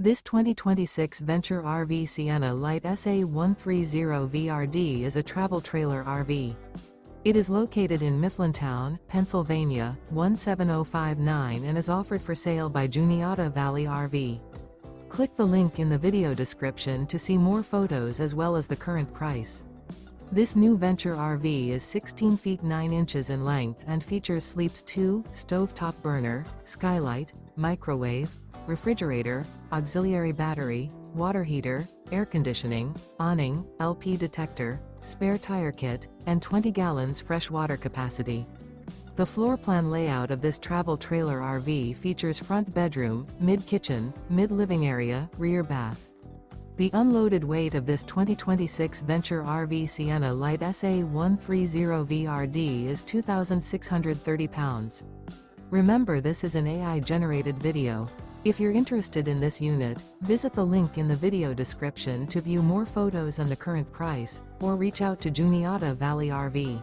This 2026 Venture RV Sienna Lite SA130VRD is a travel trailer RV. It is located in Mifflintown, Pennsylvania, 17059 and is offered for sale by Juniata Valley RV. Click the link in the video description to see more photos as well as the current price. This new Venture RV is 16 feet 9 inches in length and features sleeps 2, stovetop burner, skylight, microwave, refrigerator, auxiliary battery, water heater, air conditioning, awning, LP detector, spare tire kit, and 20 gallons fresh water capacity. The floor plan layout of this travel trailer RV features front bedroom, mid-kitchen, mid-living area, rear bath. The unloaded weight of this 2026 Venture RV Sienna Lite SA130VRD is 2,630 pounds. Remember, this is an AI-generated video. If you're interested in this unit, visit the link in the video description to view more photos and the current price, or reach out to Juniata Valley RV.